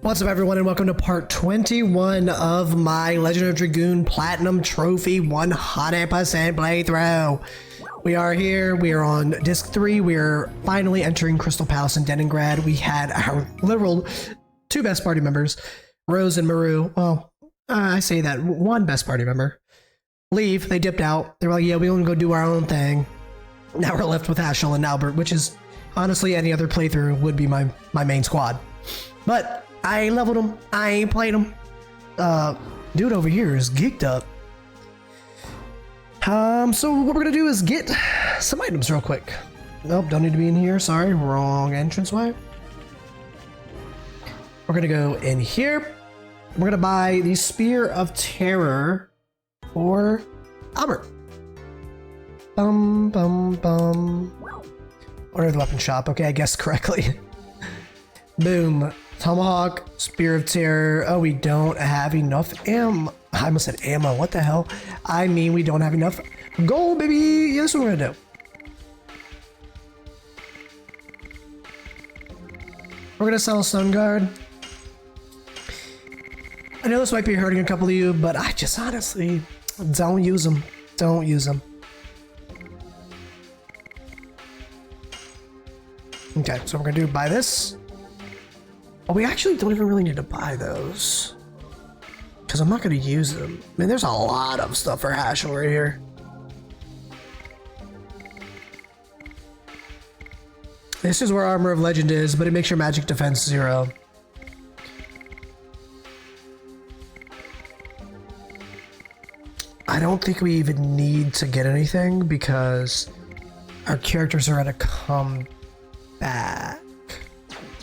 What's up, everyone, and welcome to part 21 of my Legend of Dragoon Platinum Trophy 100% playthrough. We are here, we are on disc 3, we are finally entering Crystal Palace in Deningrad. We had our literal two best party members, Rose and Maru. Well, I say that, one best party member. Leave, they dipped out. They were like, yeah, we want to go do our own thing. Now we're left with Ashel and Albert, which is, honestly, any other playthrough would be my main squad. But I ain't leveled them. I ain't played them. Dude over here is geeked up. So what we're gonna do is get some items real quick. Nope, don't need to be in here. Sorry, wrong entranceway. We're gonna go in here. We're gonna buy the Spear of Terror for Albert. Order the weapon shop. Okay, I guessed correctly. Boom. Tomahawk, Spear of Terror. Oh, we don't have enough ammo. I almost said ammo. What the hell? I mean, we don't have enough gold, baby. Yeah, that's what we're gonna do. We're gonna sell Stone Guard. I know this might be hurting a couple of you, but I just honestly don't use them. Don't use them. Okay, so we're gonna buy this. Oh, we actually don't even really need to buy those, because I'm not going to use them. I mean, there's a lot of stuff for Ashel right here. This is where Armor of Legend is, but it makes your magic defense 0. I don't think we even need to get anything because our characters are going to come back.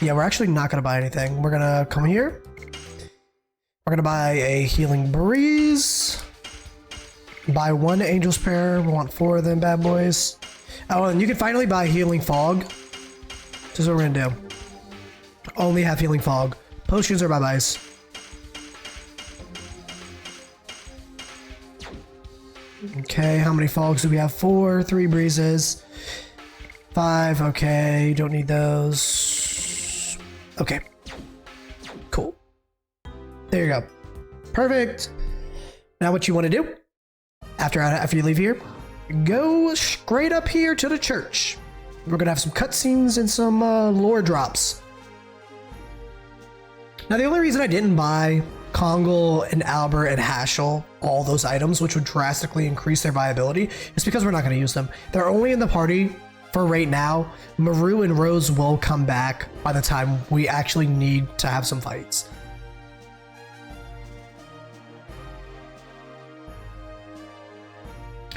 Yeah, we're actually not going to buy anything. We're going to come here. We're going to buy a Healing Breeze. Buy 1 Angel's Prayer. We want 4 of them bad boys. Oh, and you can finally buy Healing Fog. This is what we're going to do. Only have Healing Fog. Potions are bye-byes. Okay, how many fogs do we have? 4, 3 breezes. 5, okay, don't need those. Okay, cool. There you go. Perfect. Now what you want to do, after you leave here, go straight up here to the church. We're going to have some cutscenes and some lore drops. Now the only reason I didn't buy Kongal and Albert and Ashel, all those items, which would drastically increase their viability, is because we're not going to use them. They're only in the party for right now. Maru and Rose will come back by the time we actually need to have some fights.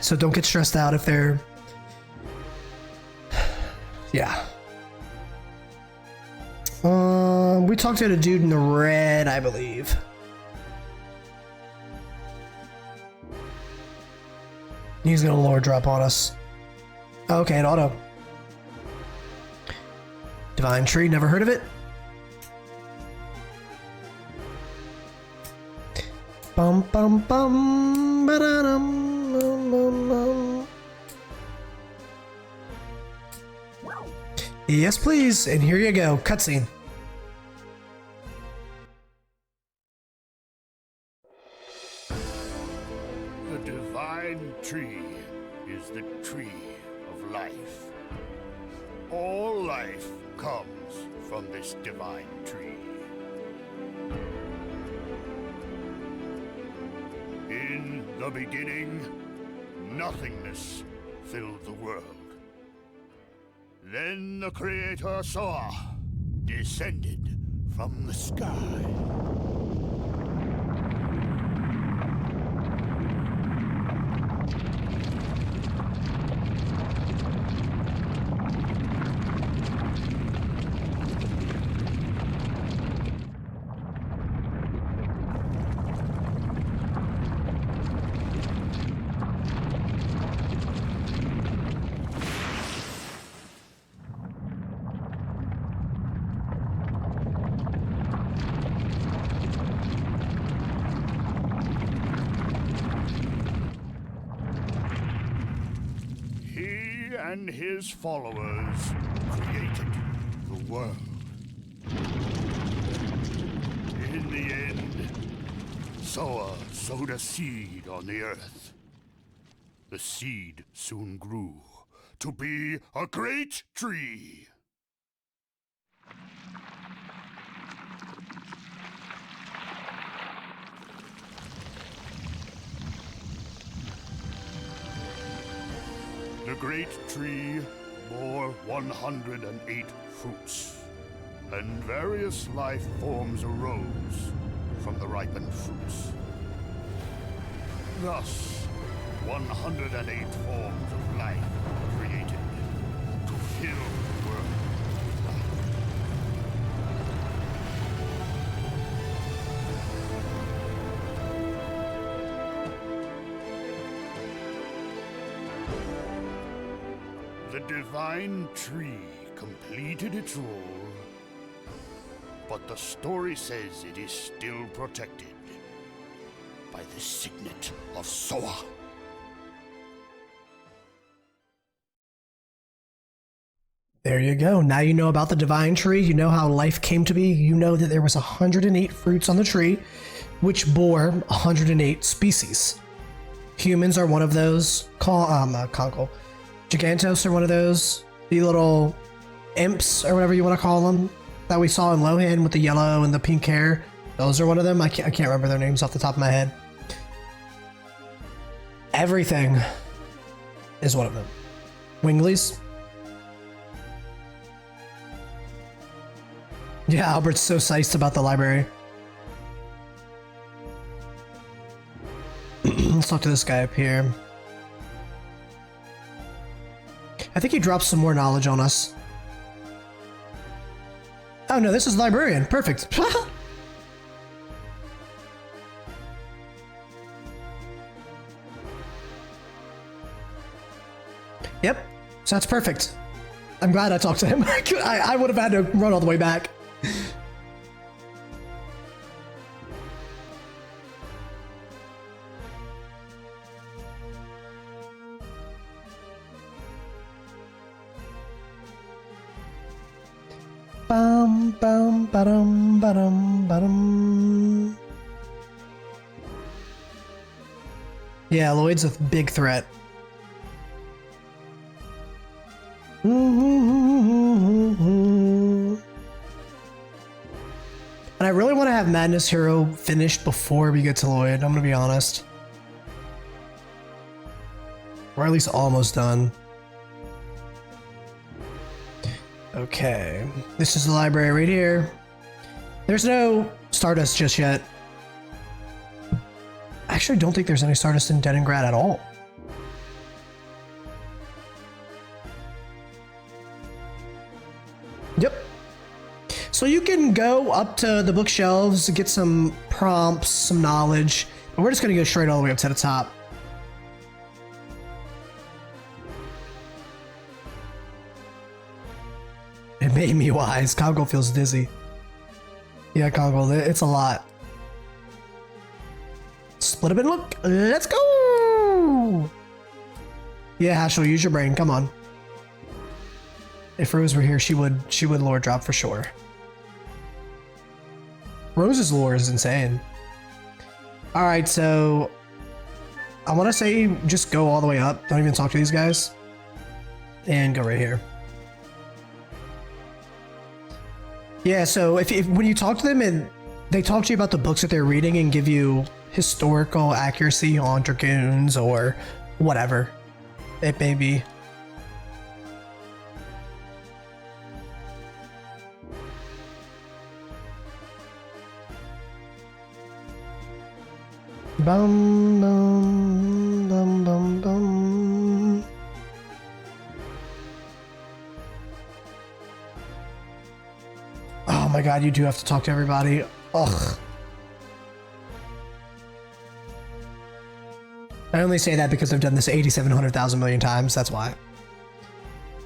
So don't get stressed out if they're... Yeah. We talked to the dude in the red, I believe. He's gonna lore drop on us. Okay, an auto. Divine Tree, never heard of it. Bum bum bum ba-da-dum, bum, bum, bum. Yes, please, and here you go, cutscene. The Divine Tree is the tree of life. All life comes from this divine tree. In the beginning, nothingness filled the world. Then the Creator Soa descended from the sky. And his followers created the world. Soa sowed a seed on the earth. The seed soon grew to be a great tree. The great tree bore 108 fruits, and various life forms arose from the ripened fruits. Thus, 108 forms of life were created to fill the world with life. The divine tree completed its role, but the story says it is still protected by the signet of Soa. There you go. Now you know about the divine tree. You know how life came to be. You know that there was 108 fruits on the tree, which bore 108 species. Humans are one of those. Conkle. Gigantos are one of those. The little imps, or whatever you want to call them, that we saw in Lohan with the yellow and the pink hair. Those are one of them. I can't remember their names off the top of my head. Everything is one of them. Winglies. Yeah, Albert's so psyched about the library. Let's talk to this guy up here. I think he dropped some more knowledge on us. Oh no, this is librarian. Perfect. Yep, so that's perfect. I'm glad I talked to him. I would have had to run all the way back. Bum bum ba-dum ba-dum ba-dum. Yeah, Lloyd's a big threat. And I really want to have Madness Hero finished before we get to Lloyd, I'm gonna be honest. Or at least almost done. Okay, this is the library right here. There's no stardust just yet. I actually don't think there's any stardust in Deningrad at all. Yep. So you can go up to the bookshelves, get some prompts, some knowledge, but we're just gonna go straight all the way up to the top. It made me wise. Congo feels dizzy. Yeah, Congo, it's a lot. Split up and look. Let's go! Yeah, Hashel, use your brain. Come on. If Rose were here, she would lore drop for sure. Rose's lore is insane. All right, so I want to say just go all the way up. Don't even talk to these guys, and go right here. Yeah, so if when you talk to them and they talk to you about the books that they're reading and give you historical accuracy on Dragoons or whatever it may be. Bum bum bum bum bum. Oh my god, you do have to talk to everybody. Ugh. I only say that because I've done this 8,700,000 million times, that's why.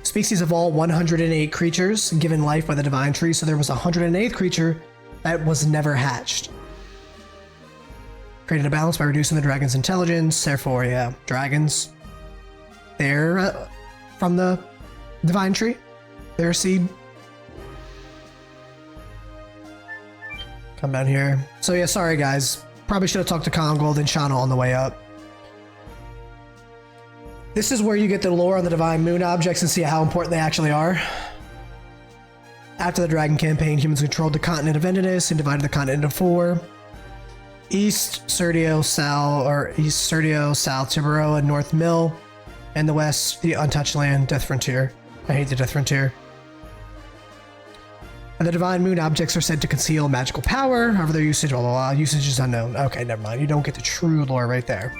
Species of all 108 creatures given life by the divine tree, so there was a 108th creature that was never hatched. Created a balance by reducing the dragon's intelligence, therefore, yeah, dragons. They're from the divine tree. They're a seed. Come down here. So yeah, sorry guys. Probably should have talked to Kongold and Shauna on the way up. This is where you get the lore on the Divine Moon objects and see how important they actually are. After the Dragon campaign, humans controlled the continent of Endiness and divided the continent into 4. East Serdio, South Tiburoa, and North Mill, and the west, the untouched land, Death Frontier. I hate the Death Frontier. And the Divine Moon objects are said to conceal magical power, however their usage, blah blah blah. Usage is unknown. Okay, never mind. You don't get the true lore right there.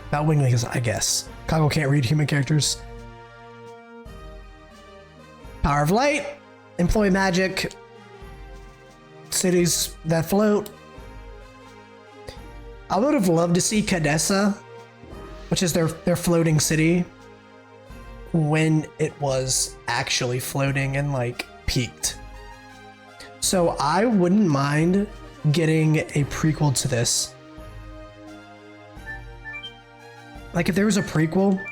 About Winglies, I guess. Kago can't read human characters. Power of light, employ magic, cities that float. I would have loved to see Cadessa, which is their floating city, when it was actually floating and like peaked. So I wouldn't mind getting a prequel to this. Like if there was a prequel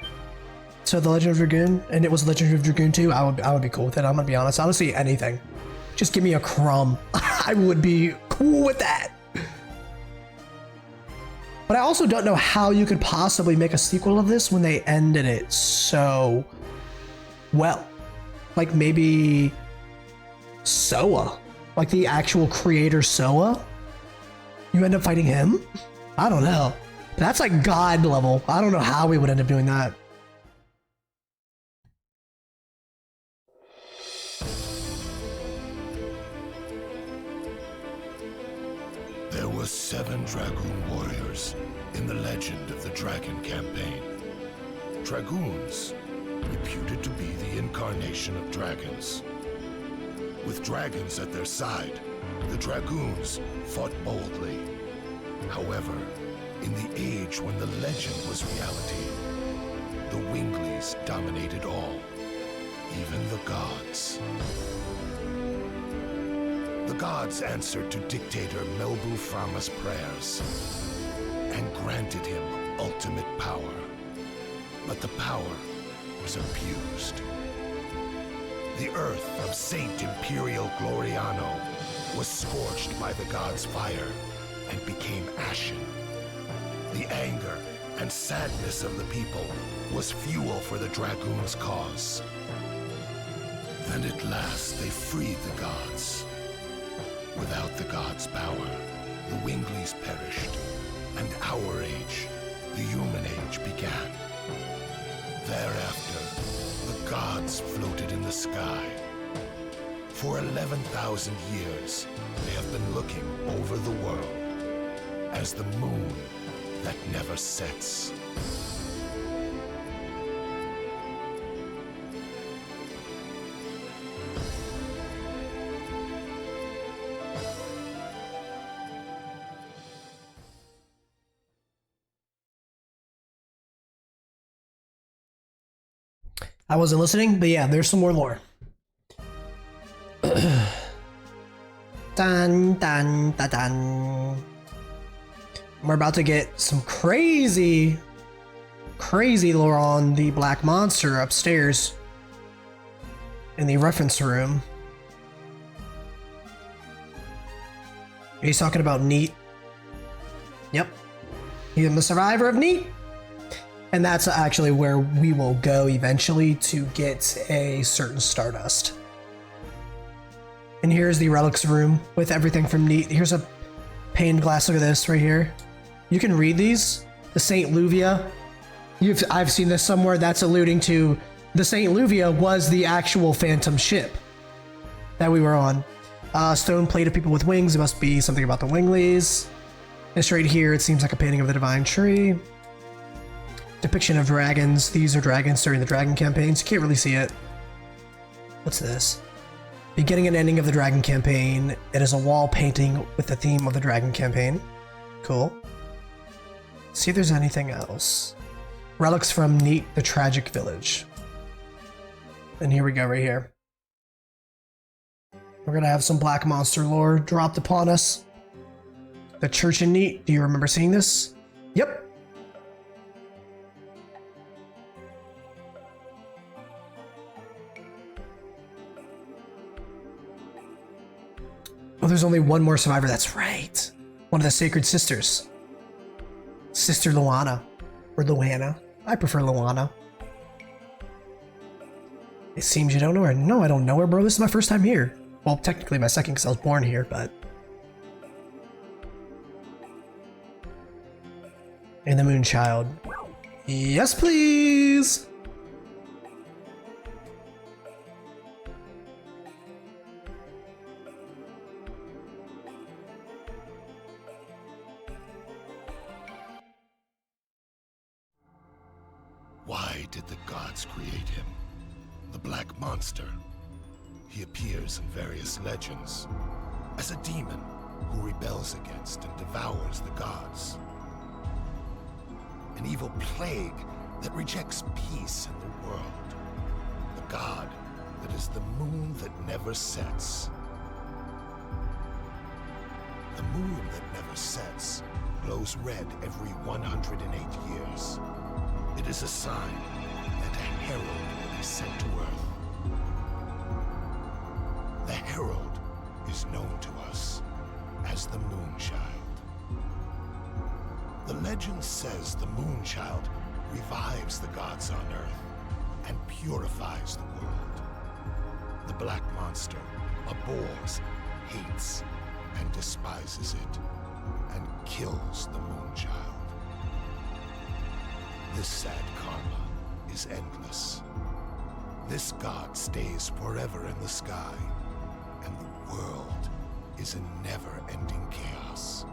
to The Legend of Dragoon and it was Legend of Dragoon 2, I would be cool with it. I'm gonna be honest. Honestly, anything. Just give me a crumb. I would be cool with that. But I also don't know how you could possibly make a sequel of this when they ended it so well. Like maybe Soa, like the actual creator Soa. You end up fighting him? I don't know. That's like God level. I don't know how we would end up doing that. There were 7 Dragoon warriors in the Legend of the Dragon campaign. Dragoons, reputed to be the incarnation of dragons. With dragons at their side, the Dragoons fought boldly. However, in the age when the legend was reality, the Winglies dominated all, even the gods. The gods answered to dictator Melbu Frama's prayers and granted him ultimate power. But the power was abused. The earth of Saint Imperial Gloriano was scorched by the gods' fire and became ashen. The anger and sadness of the people was fuel for the Dragoons' cause. Then at last they freed the gods. Without the gods' power, the Winglies perished, and our age, the human age, began. Thereafter, the gods floated in the sky. For 11,000 years, they have been looking over the world as the moon that never sets. I wasn't listening, but yeah, there's some more lore. Dun, dun, dun, dun. We're about to get some crazy lore on the black monster upstairs in the reference room. He's talking about Neat. Yep. He's the survivor of Neat. And that's actually where we will go eventually to get a certain stardust. And here's the relics room with everything from Neat. Here's a pained glass. Look at this right here. You can read these. The Saint Luvia. I've seen this somewhere. That's alluding to the Saint Luvia was the actual phantom ship that we were on. Stone plate of people with wings. It must be something about the Winglies. This right here, it seems like a painting of the Divine Tree. Depiction of dragons. These are dragons during the Dragon campaigns. You can't really see it. What's this? Beginning and ending of the Dragon campaign. It is a wall painting with the theme of the Dragon campaign. Cool. See if there's anything else. Relics from Neat, the Tragic Village. And here we go, right here. We're gonna have some Black Monster lore dropped upon us. The Church in Neat. Do you remember seeing this? Yep. Oh, there's only one more survivor. That's right. One of the Sacred Sisters. Sister Luana. Or Luana. I prefer Luana. It seems you don't know her. No, I don't know her, bro. This is my first time here. Well, technically my second because I was born here, but... And the Moonchild. Yes, please! Why did the gods create him? The Black Monster. He appears in various legends as a demon who rebels against and devours the gods. An evil plague that rejects peace in the world. The god that is the moon that never sets. The moon that never sets glows red every 108 years. It is a sign that a herald will be sent to Earth. The herald is known to us as the Moonchild. The legend says the Moonchild revives the gods on Earth and purifies the world. The Black Monster abhors, hates, and despises it, and kills the Moonchild. This sad karma is endless. This god stays forever in the sky, and the world is in never-ending chaos.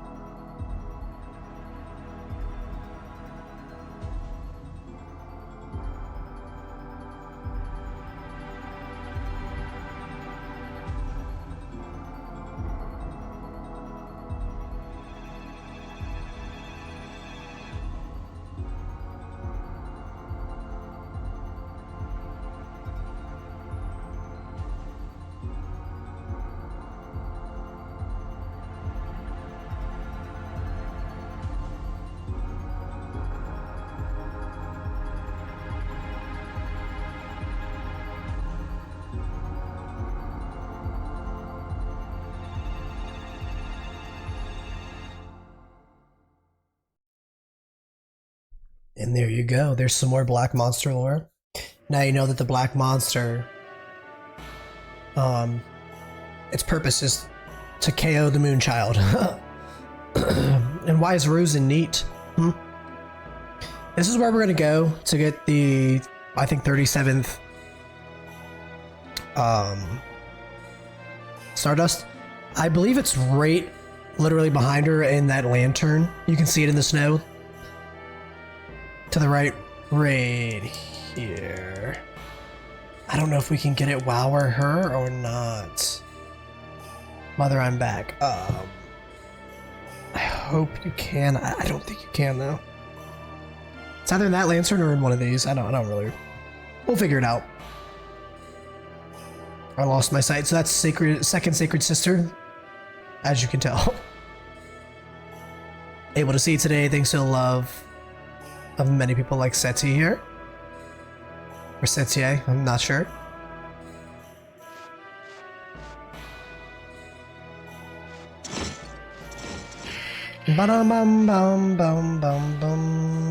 And there you go. There's some more Black Monster lore. Now you know that the Black Monster, its purpose is to KO the Moonchild. And why is Rose and Neat? This is where we're gonna go to get the, I think, 37th stardust. I believe it's right literally behind her in that lantern. You can see it in the snow. To the right here. I don't know if we can get it while we're her or not. Mother, I'm back. I hope you can. I don't think you can though. It's either in that lantern or in one of these. I don't really. We'll figure it out. I lost my sight. So that's second sacred sister, as you can tell. Able to see today thanks to the love of many people like Seti here. Or Setier, I'm not sure. Ba-dum bum bum bum bum bum.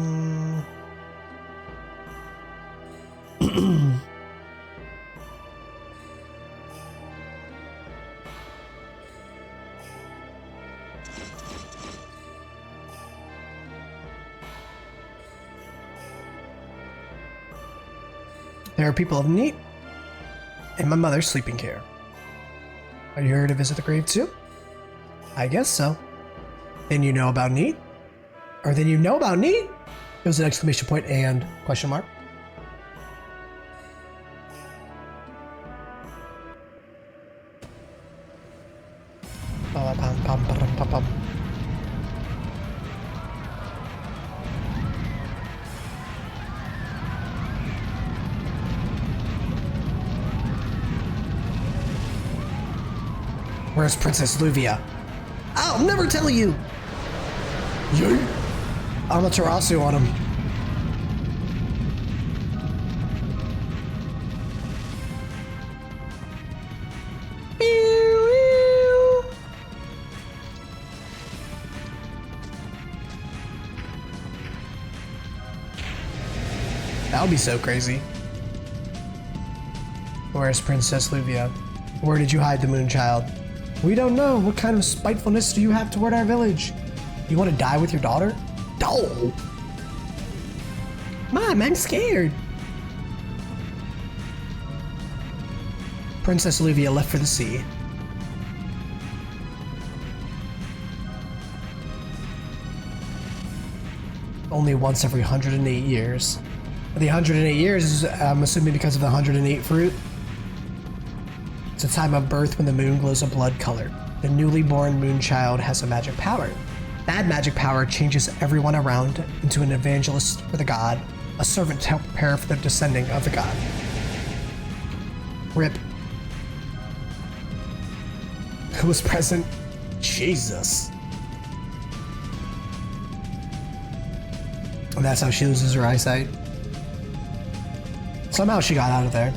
There are people of Neat and my mother's sleeping care. Are you here to visit the grave too? I guess so. Then you know about Neat? Or then you know about Neat? It was an exclamation point and question mark. Where's Princess Luvia? I'll never tell you! Yay! I'm a Tarasu on him. would be so crazy. Where's Princess Luvia? Where did you hide the Moonchild? We don't know. What kind of spitefulness do you have toward our village? You want to die with your daughter? No. Mom, I'm scared. Princess Luvia left for the sea. Only once every 108 years. The 108 years is, I'm assuming, because of the 108 fruit. It's a time of birth when the moon glows a blood color. The newly born Moonchild has a magic power. That magic power changes everyone around into an evangelist for the god, a servant to help prepare for the descending of the god. RIP. Who was present? Jesus. And that's how she loses her eyesight. Somehow she got out of there.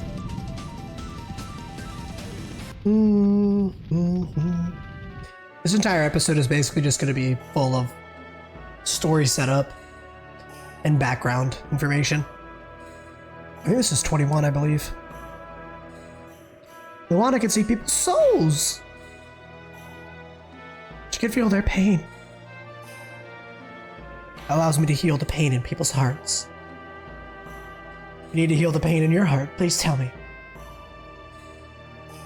This entire episode is basically just going to be full of story setup and background information. I think this is 21, I believe. Luana can see people's souls. She can feel their pain. Allows me to heal the pain in people's hearts. If you need to heal the pain in your heart, please tell me.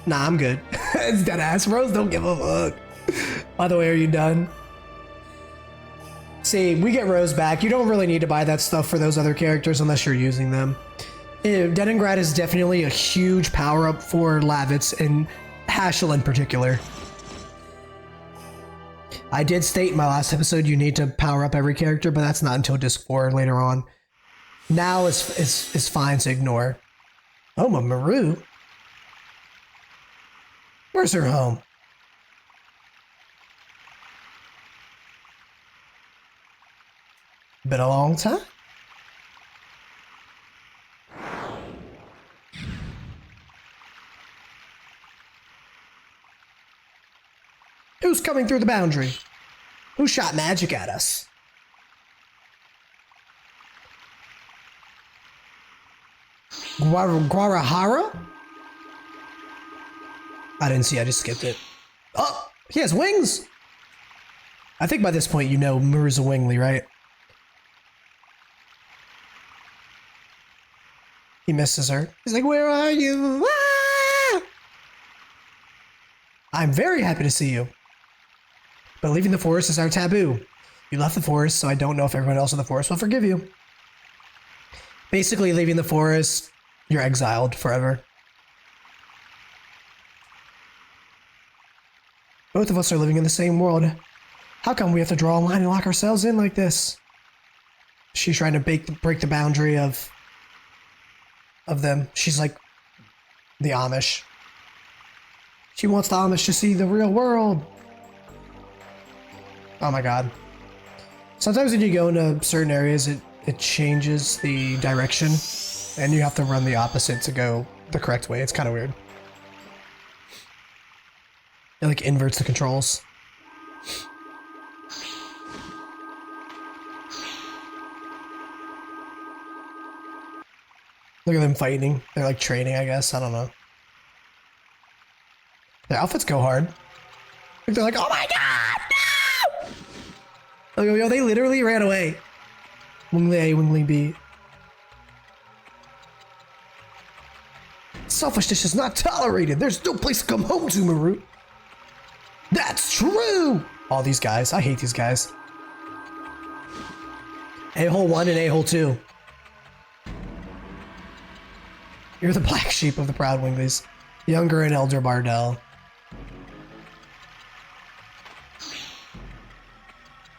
Nah, I'm good. It's dead ass. Rose don't give a fuck. By the way, are you done? See, we get Rose back. You don't really need to buy that stuff for those other characters unless you're using them. Deningrad is definitely a huge power up for Lavitz and Hashel in particular. I did state in my last episode you need to power up every character, but that's not until disc 4 later on. Now it's fine to ignore. Oh, Maru. Where's her home? Been a long time. Who's coming through the boundary? Who shot magic at us? Guarahara? I didn't see, I just skipped it. Oh, he has wings! I think by this point you know Muru's a Wingly, right? He misses her. He's like, where are you? Ah! I'm very happy to see you. But leaving the forest is our taboo. You left the forest, so I don't know if everyone else in the forest will forgive you. Basically, leaving the forest, you're exiled forever. Both of us are living in the same world. How come we have to draw a line and lock ourselves in like this? She's trying to break the boundary of them. She's like the Amish. She wants the Amish to see the real world. Oh my god. Sometimes when you go into certain areas, it changes the direction, and you have to run the opposite to go the correct way. It's kind of weird. It like inverts the controls. Look at them fighting. They're like training, I guess. I don't know. Their outfits go hard. They're like, oh my god, no! Like, yo, they literally ran away. Wingly A, Wingly B. Selfishness is not tolerated. There's no place to come home to, Maru. That's true! All these guys. I hate these guys. A-hole 1 and A-hole 2. You're the black sheep of the proud Winglies. Younger and elder Bardell.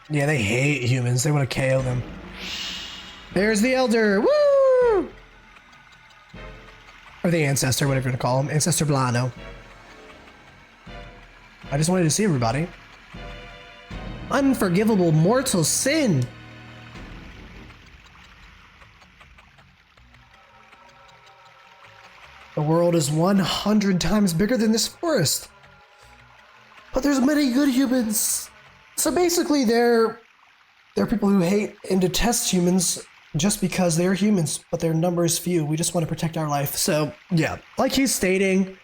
Yeah, they hate humans. They want to KO them. There's the elder. Woo! Or the ancestor, whatever you want to call him. Ancestor Blano. I just wanted to see everybody. Unforgivable mortal sin. The world is 100 times bigger than this forest. But there's many good humans. So basically they're people who hate and detest humans just because they're humans, but their number is few. We just want to protect our life. So, yeah, like he's stating,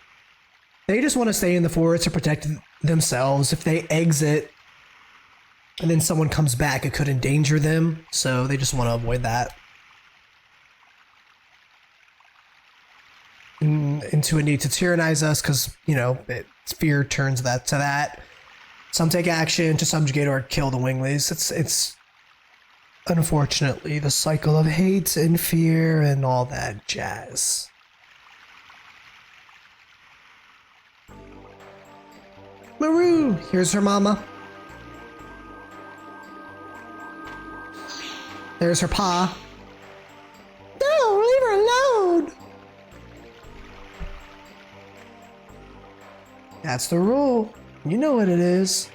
they just want to stay in the forest to protect themselves. If they exit and then someone comes back, it could endanger them. So they just want to avoid that. Into a need to tyrannize us because, you know, fear turns that to that. Some take action to subjugate or kill the Winglies. It's unfortunately the cycle of hate and fear and all that jazz. Maru, here's her mama. There's her pa. No, leave her alone. That's the rule. You know what it is.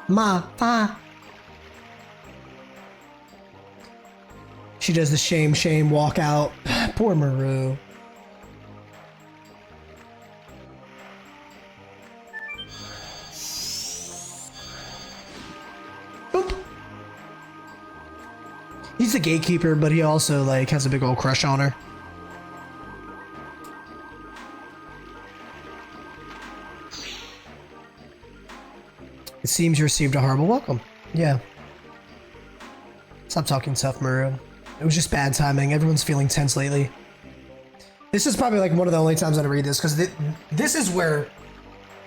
Ma, pa. She does the shame walk out. Poor Maru. Boop. He's the gatekeeper, but he also like has a big old crush on her. It seems you received a horrible welcome. Yeah. Stop talking tough, Maru. It was just bad timing. Everyone's feeling tense lately. This is probably like one of the only times I read this, because this is where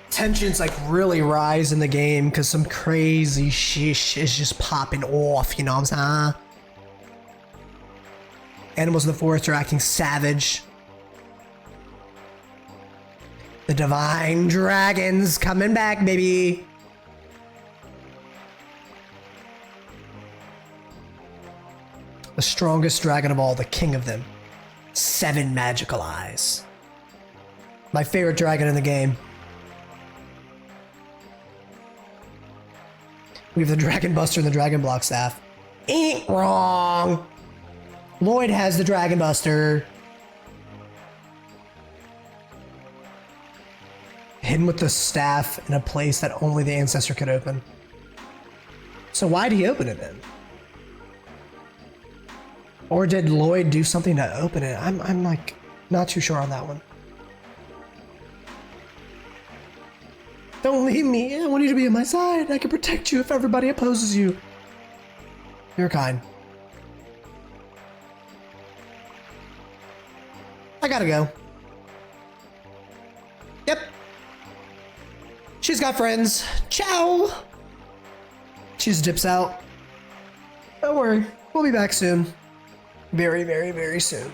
tensions like really rise in the game, because some crazy shish is just popping off, you know what I'm saying? Animals in the forest are acting savage. The divine dragon's coming back, baby. The strongest dragon of all, the king of them. 7 magical eyes. My favorite dragon in the game. We have the Dragon Buster and the Dragon Block staff. Ain't wrong. Lloyd has the Dragon Buster. Hidden with the staff in a place that only the ancestor could open. So why'd he open it then? Or did Lloyd do something to open it? I'm like not too sure on that one. Don't leave me. I want you to be on my side. I can protect you if everybody opposes you. You're kind. I gotta go. Yep. She's got friends. Ciao. She just dips out. Don't worry. We'll be back soon. Very, very, very soon.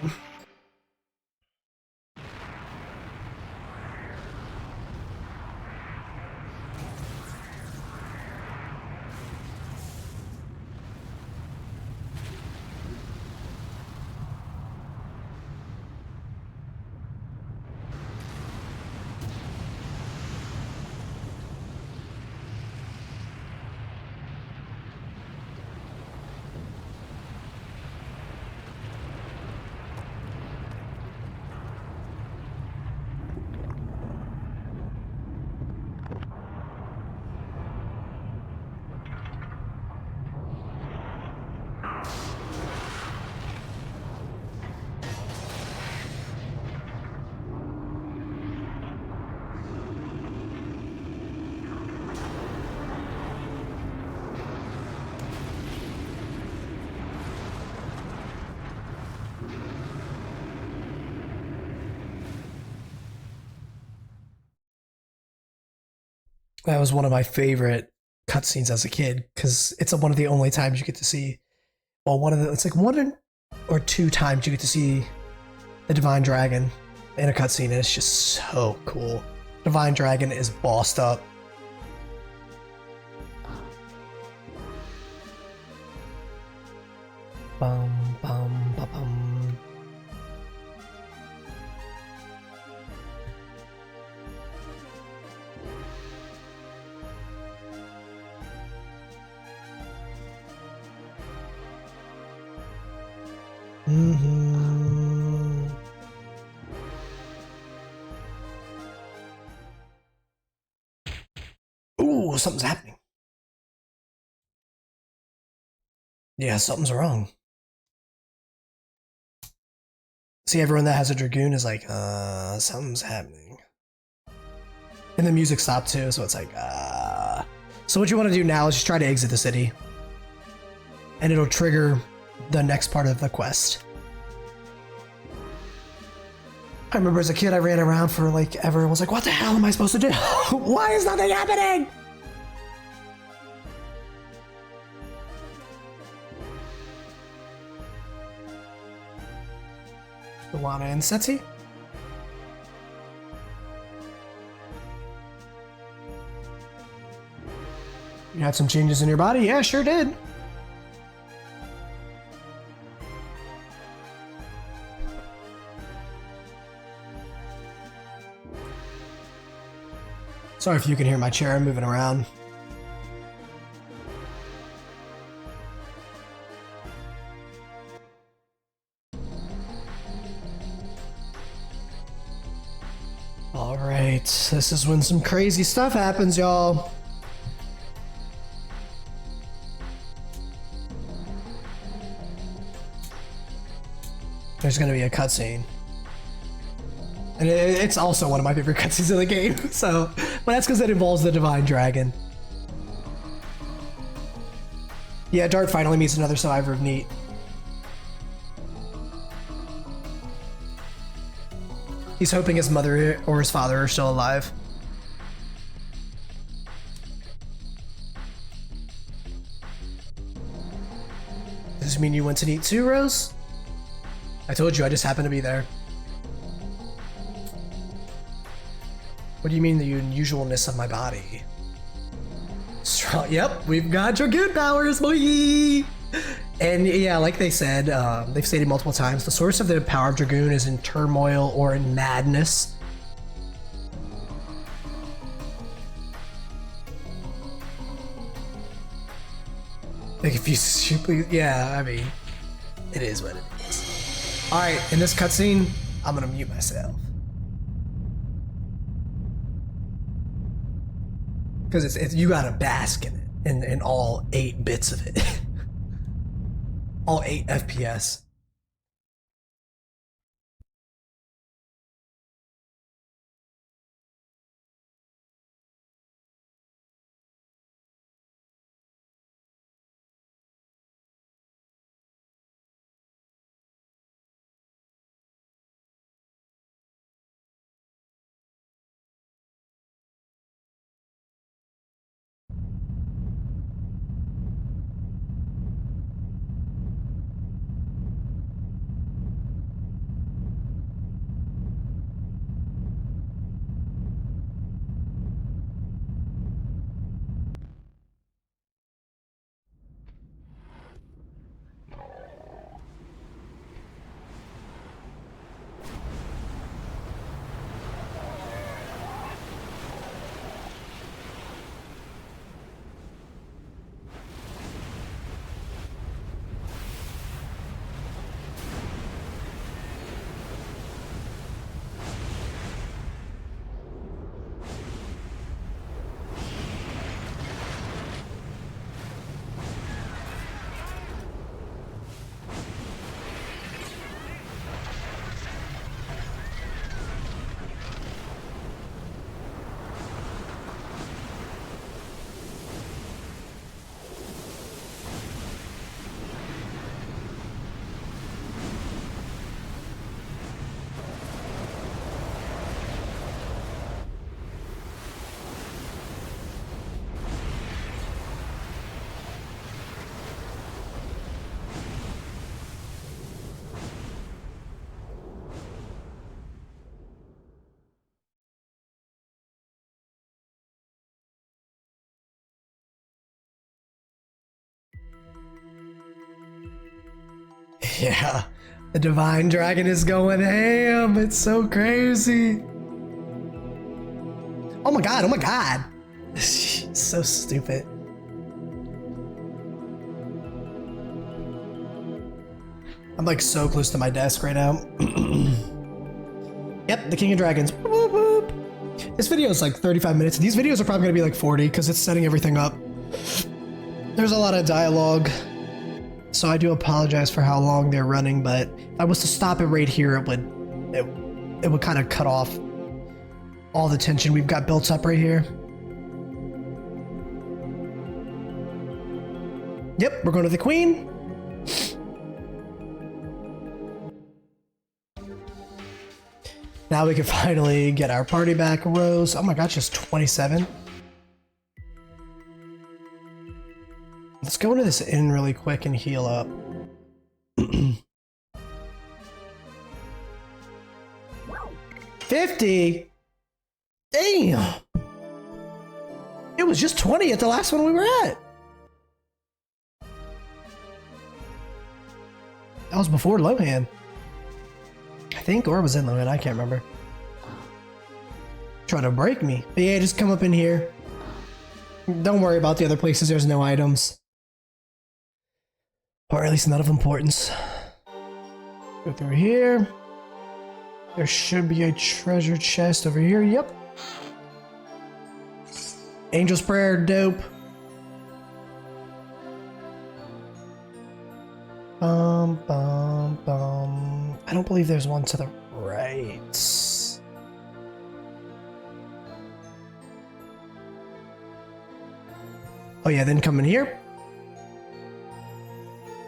That was one of my favorite cutscenes as a kid, because it's one of the only times you get to see, well, it's like 1 or 2 times you get to see the Divine Dragon in a cutscene, and it's just so cool. Divine Dragon is bossed up. Bum, bum, ba, bum. something's happening. Yeah, something's wrong. See, everyone that has a Dragoon is like, something's happening. And the music stopped too, so it's like, So what you want to do now is just try to exit the city. And it'll trigger the next part of the quest. I remember as a kid, I ran around for like ever and was like, what the hell am I supposed to do? Why is nothing happening? Luana and Seti? You had some changes in your body? Yeah, sure did. Sorry if you can hear my chair, I'm moving around. Alright, this is when some crazy stuff happens, y'all. There's gonna be a cutscene. And it's also one of my favorite cutscenes in the game, so... But that's because it involves the Divine Dragon. Yeah, Dart finally meets another survivor of Neat. He's hoping his mother or his father are still alive. Does this mean you went to Neat too, Rose? I told you, I just happened to be there. What do you mean the unusualness of my body? Strong. Yep, we've got Dragoon powers, boy! And yeah, like they said, they've stated multiple times, the source of the power of Dragoon is in turmoil or in madness. Like if you, yeah, I mean, it is what it is. All right, in this cutscene, I'm gonna mute myself. Because it's you gotta bask in it, in all 8 bits of it. All 8 FPS. Yeah, the Divine Dragon is going ham. It's so crazy. Oh my god, oh my god. So stupid. I'm like so close to my desk right now. Yep, the King of Dragons. Whoop, whoop. This video is like 35 minutes. These videos are probably gonna be like 40 because it's setting everything up. There's a lot of dialogue, so I do apologize for how long they're running, but if I was to stop it right here, it would kind of cut off all the tension we've got built up right here. Yep, we're going to the Queen. Now we can finally get our party back, Rose. Oh my gosh, just 27. Let's go into this inn really quick and heal up. 50? Damn! It was just 20 at the last one we were at. That was before Lohan, I think, or it was in Lohan, I can't remember. Trying to break me. But yeah, just come up in here. Don't worry about the other places, there's no items. Or at least not of importance. Go through here. There should be a treasure chest over here, yep. Angel's Prayer, dope. I don't believe there's one to the right. Oh yeah, then come in here.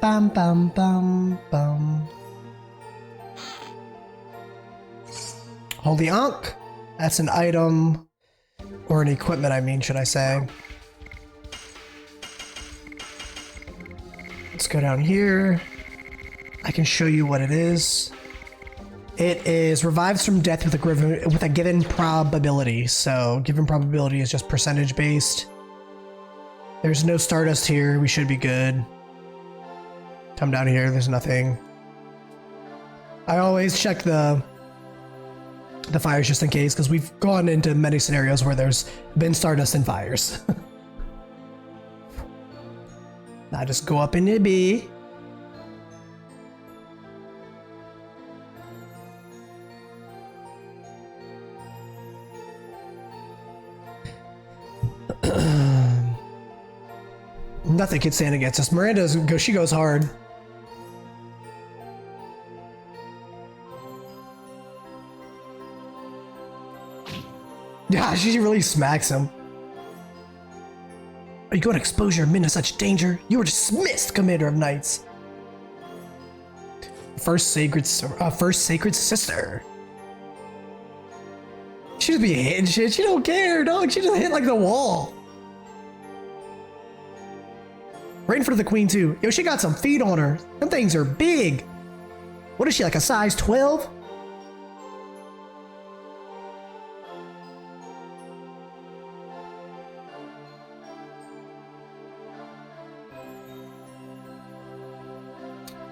Bum bum bum bum. Holy Ankh. That's an item. Or an equipment, I mean, should I say. Let's go down here. I can show you what it is. It is revives from death with a given probability. So given probability is just percentage based. There's no stardust here. We should be good. Come down here. There's nothing. I always check the fires just in case, because we've gone into many scenarios where there's been stardust and fires. Now just go up in the B. Nothing can stand against us. She goes hard. Yeah, she really smacks him. Are you going to expose your men to such danger? You were dismissed, Commander of Knights. First sacred sister. She just be hitting shit. She don't care, dog. She just hit like the wall. Right in front of the Queen too. Yo, she got some feet on her. Them things are big. What is she, like a size 12?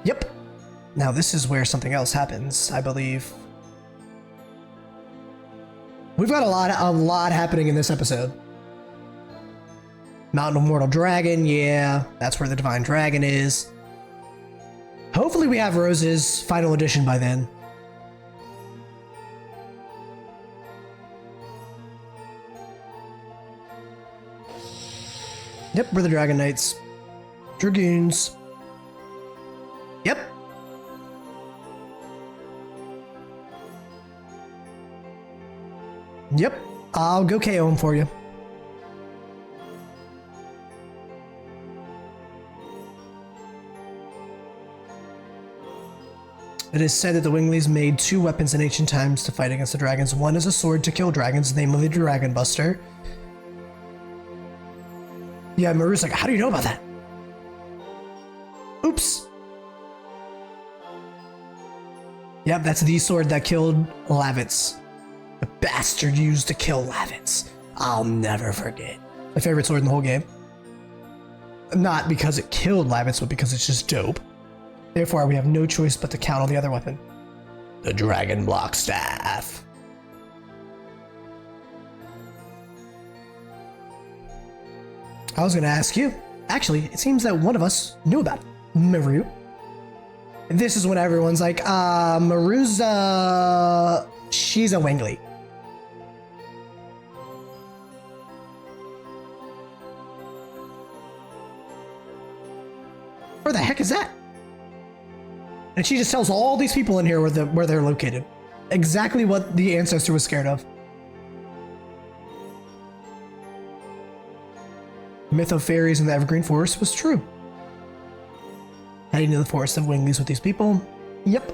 Yep. Now this is where something else happens, I believe. We've got a lot happening in this episode. Mountain of Mortal Dragon, yeah, that's where the Divine Dragon is. Hopefully we have Rose's final edition by then. Yep, we're the Dragon Knights. Dragoons. Yep. Yep, I'll go KO him for you. It is said that the Winglies made two weapons in ancient times to fight against the dragons. One is a sword to kill dragons, namely the Dragon Buster. Yeah, Maru's like, how do you know about that? Oops. Yep, that's the sword that killed Lavitz. The bastard used to kill Lavitz. I'll never forget. My favorite sword in the whole game. Not because it killed Lavitz, but because it's just dope. Therefore, we have no choice but to count on the other weapon. The Dragon Block Staff. I was gonna ask you. Actually, it seems that one of us knew about it. Maru. And this is when everyone's like, Maru's, she's a Wingly. And she just tells all these people in here where they're located. Exactly what the ancestor was scared of. Myth of fairies in the Evergreen Forest was true. Heading to the Forest of Winglies with these people. Yep.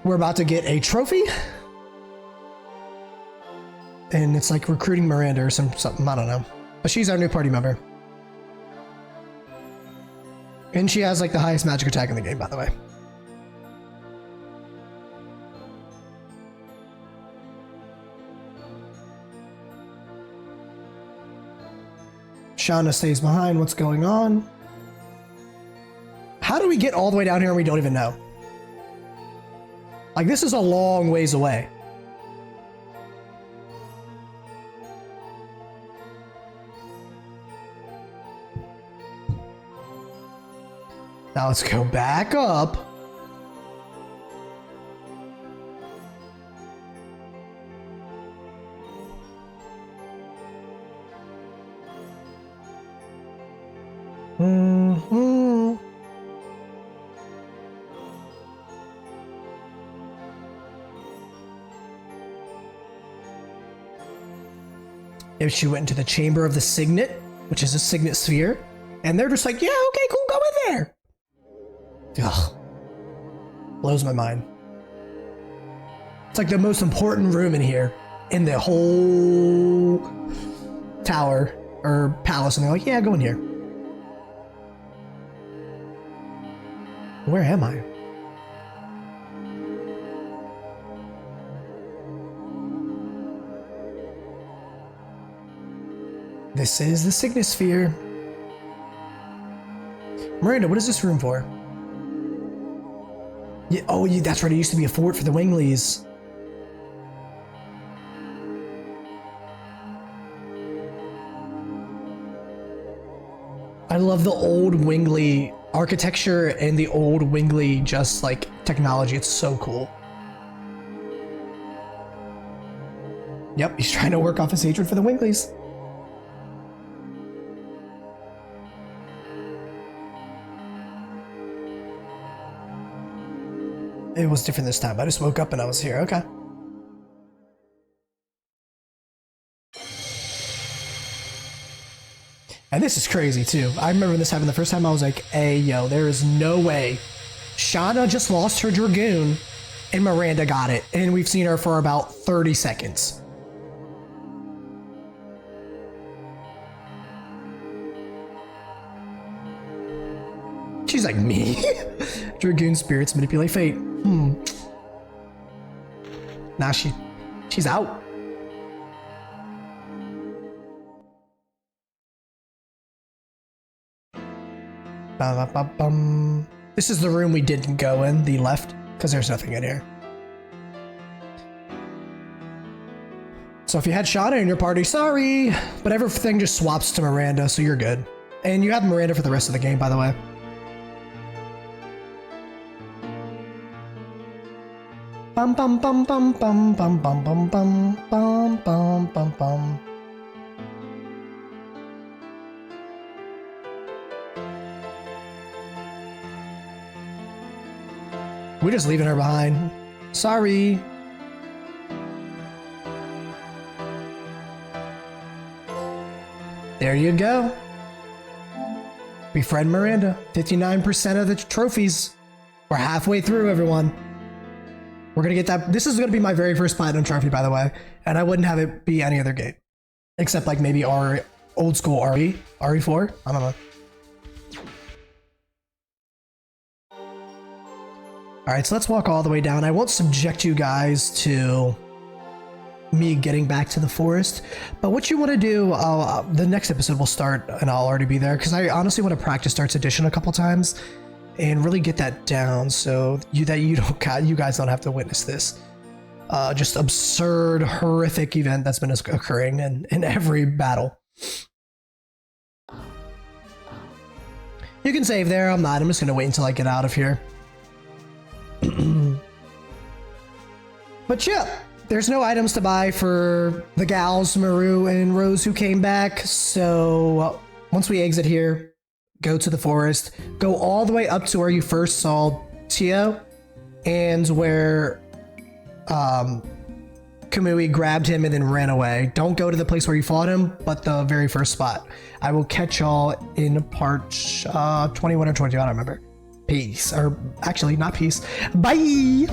We're about to get a trophy. And it's like recruiting Miranda or something, I don't know. But she's our new party member. And she has like the highest magic attack in the game, by the way. Shauna stays behind. What's going on? How do we get all the way down here and we don't even know? Like, this is a long ways away. Now let's go back up. If she went into the chamber of the signet, which is a signet sphere, and they're just like, yeah, okay, cool, go in there. Ugh. Blows my mind. It's like the most important room in here, in the whole tower or palace, and they're like, yeah, go in here. Where am I? This is the signet sphere. Miranda, what is this room for? Yeah, oh, yeah, that's right. It used to be a fort for the Winglies. I love the old Wingly architecture and the old Wingly just like technology. It's so cool. Yep, he's trying to work off his hatred for the Winglies. It was different this time. I just woke up and I was here. Okay. And this is crazy too. I remember this happened the first time. I was like, hey, yo, there is no way. Shauna just lost her Dragoon and Miranda got it. And we've seen her for about 30 seconds. She's like, me? Dragoon spirits manipulate fate. Nah, she's out. This is the room we didn't go in, the left, because there's nothing in here. So if you had Shauna in your party, sorry, but everything just swaps to Miranda, so you're good. And you have Miranda for the rest of the game, by the way. Bum bum bum bum bum bum bum bum bum bum bum bum bum. We're just leaving her behind. Sorry. There you go. Befriend Miranda. 59% of the trophies. We're halfway through, everyone. We're gonna get that. This is gonna be my very first platinum trophy, by the way, and I wouldn't have it be any other game, except like maybe old school RE4. I don't know. All right, so let's walk all the way down. I won't subject you guys to me getting back to the forest, but what you want to do, the next episode will start, and I'll already be there because I honestly want to practice Darts Edition a couple times. And really get that down so you guys don't have to witness this just absurd, horrific event that's been occurring in every battle. You can save there. I'm not. I'm just gonna wait until I get out of here. But yeah, there's no items to buy for the gals, Maru and Rose, who came back. So once we exit here, go to the forest, go all the way up to where you first saw Tio, and where Kamui grabbed him and then ran away. Don't go to the place where you fought him, but the very first spot. I will catch y'all in part 21 or 22, I don't remember. Peace. Or actually, not peace. Bye!